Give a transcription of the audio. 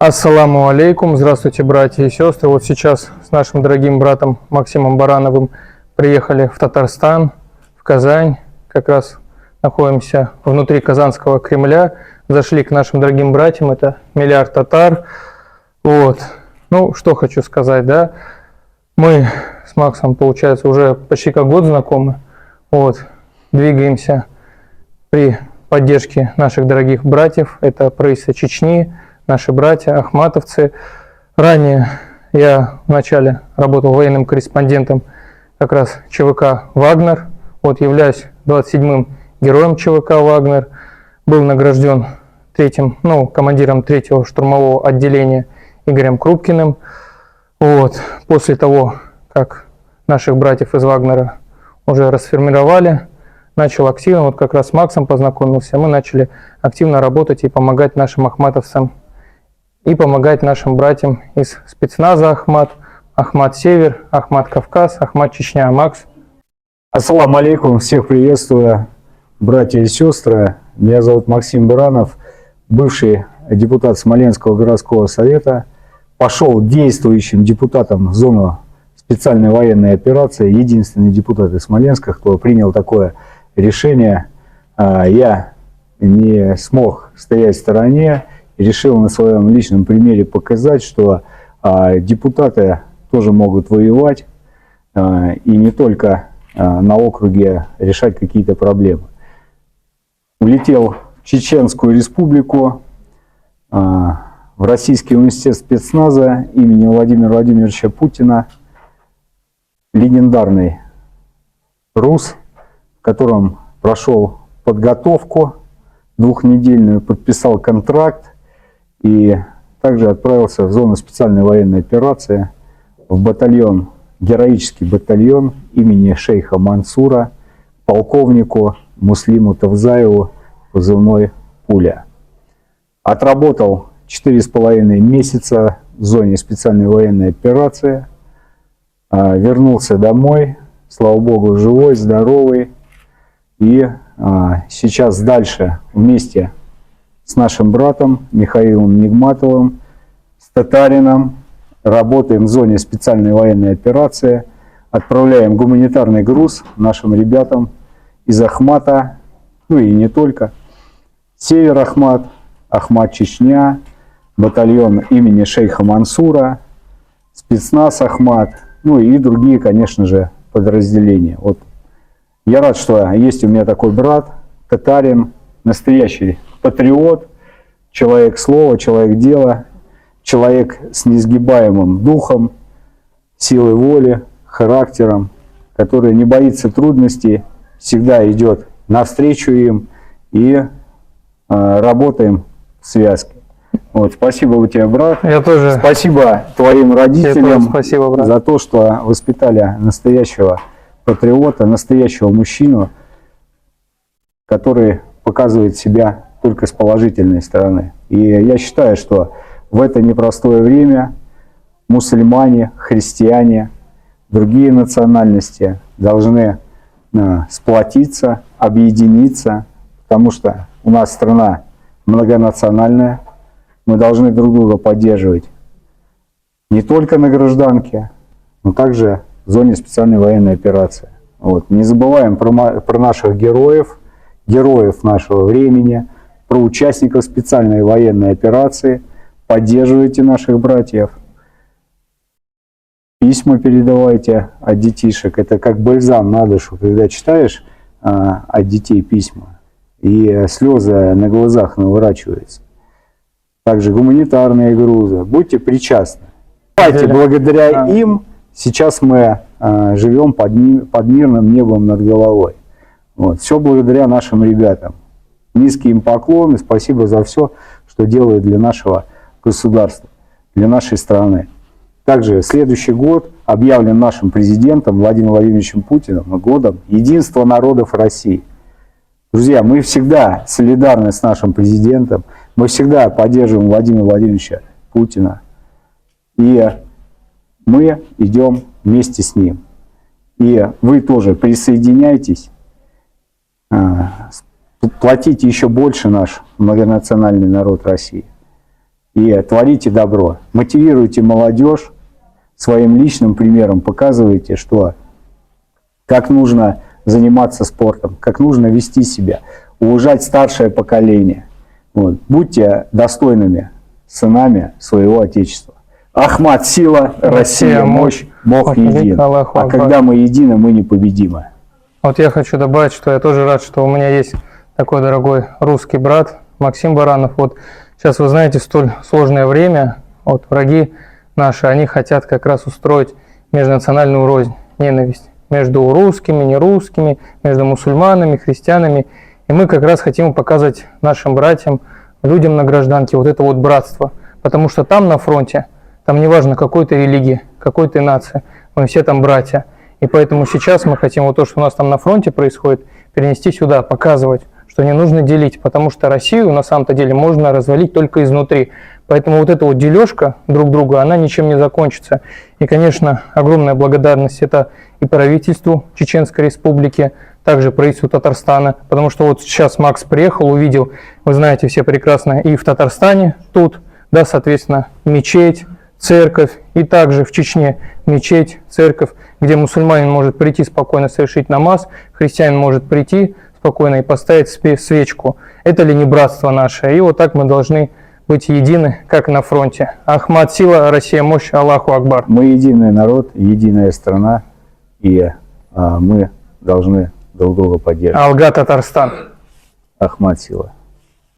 Ассаламу алейкум, здравствуйте, братья и сестры. Вот сейчас с нашим дорогим братом Максимом Барановым приехали в Татарстан, в Казань. Как раз находимся внутри Казанского Кремля. Зашли к нашим дорогим братьям, это миллиард татар. Вот. Ну, что хочу сказать, да. Мы с Максом, получается, уже почти как год знакомы. Вот. Двигаемся при поддержке наших дорогих братьев. Это правительство Чечни, наши братья, ахматовцы. Ранее я вначале работал военным корреспондентом как раз ЧВК «Вагнер». Вот являюсь 27-м героем ЧВК «Вагнер». Был награжден командиром 3-го штурмового отделения Игорем Крупкиным. Вот. После того, как наших братьев из «Вагнера» уже расформировали, начал активно, вот как раз с Максом познакомился, мы начали активно работать и помогать нашим ахматовцам, и помогать нашим братьям из спецназа Ахмат, Ахмат Север, Ахмат Кавказ, Ахмат Чечня. Макс. Ассаламу алейкум, всех приветствую, братья и сестры. Меня зовут Максим Баранов, бывший депутат Смоленского городского совета. Пошел действующим депутатом в зону специальной военной операции. Единственный депутат из Смоленска, кто принял такое решение. Я не смог стоять в стороне. Решил на своем личном примере показать, что депутаты тоже могут воевать и не только на округе решать какие-то проблемы. Улетел в Чеченскую республику, в Российский университет спецназа имени Владимира Владимировича Путина, легендарный РУС, в котором прошел подготовку двухнедельную, подписал контракт, и также отправился в зону специальной военной операции, в батальон, героический батальон имени шейха Мансура, полковнику Муслиму Тавзаеву, позывной «Пуля». Отработал 4,5 месяца в зоне специальной военной операции, вернулся домой, слава богу, живой, здоровый, и сейчас дальше вместе с нашим братом Михаилом Нигматовым, с татарином, работаем в зоне специальной военной операции, отправляем гуманитарный груз нашим ребятам из Ахмата, ну и не только, Север Ахмат, Ахмат Чечня, батальон имени шейха Мансура, спецназ Ахмат, ну и другие, конечно же, подразделения. Вот я рад, что есть у меня такой брат, татарин, настоящий патриот, человек слова, человек дела, человек с несгибаемым духом, силой воли, характером, который не боится трудностей, всегда идет навстречу им, и работаем в связке. Вот, спасибо тебе, брат. Я тоже. Спасибо твоим родителям спасибо, брат, за то, что воспитали настоящего патриота, настоящего мужчину, который показывает себя только с положительной стороны. И я считаю, что в это непростое время мусульмане, христиане, другие национальности должны сплотиться, объединиться, потому что у нас страна многонациональная, мы должны друг друга поддерживать не только на гражданке, но также в зоне специальной военной операции. Вот. Не забываем про наших героев, героев нашего времени, про участников специальной военной операции. Поддерживайте наших братьев. Письма передавайте от детишек. Это как бальзам на душу, когда читаешь от детей письма, и слезы на глазах наворачиваются. Также гуманитарные грузы. Будьте причастны. Благодаря им сейчас мы живем под мирным небом над головой. Вот. Все благодаря нашим ребятам. Низкий им поклон и спасибо за все, что делают для нашего государства, для нашей страны. Также следующий год объявлен нашим президентом Владимиром Владимировичем Путиным годом единства народов России. Друзья, мы всегда солидарны с нашим президентом, мы всегда поддерживаем Владимира Владимировича Путина, и мы идем вместе с ним. И вы тоже присоединяйтесь, платите еще больше наш многонациональный народ России. и творите добро. Мотивируйте молодежь своим личным примером, показывайте, что как нужно заниматься спортом, как нужно вести себя, уважать старшее поколение. Вот. Будьте достойными сынами своего Отечества. Ахмат – сила, Россия – мощь, Бог един. А когда мы едины, мы непобедимы. Вот я хочу добавить, что я тоже рад, что у меня есть такой дорогой русский брат Максим Баранов. Вот сейчас, вы знаете, столь сложное время, вот враги наши, они хотят как раз устроить межнациональную рознь, ненависть между русскими, нерусскими, между мусульманами, христианами. И мы как раз хотим показывать нашим братьям, людям на гражданке вот это вот братство. Потому что там на фронте, там не важно какой ты религии, какой ты нации, мы все там братья. И поэтому сейчас мы хотим вот то, что у нас там на фронте происходит, перенести сюда, показывать, что не нужно делить, потому что Россию на самом-то деле можно развалить только изнутри. Поэтому вот эта вот дележка друг друга, она ничем не закончится. И, конечно, огромная благодарность это и правительству Чеченской Республики, также правительству Татарстана, потому что вот сейчас Макс приехал, увидел, вы знаете все прекрасно, и в Татарстане тут, да, соответственно, мечеть, церковь, и также в Чечне мечеть, церковь, где мусульманин может прийти спокойно совершить намаз, христианин может прийти спокойно и поставить свечку. Это ли не братство наше? И вот так мы должны быть едины, как на фронте. Ахмат – сила, Россия – мощь, Аллаху Акбар. Мы единый народ, единая страна, и мы должны друг друга поддерживать. Алга, Татарстан. Ахмат – сила.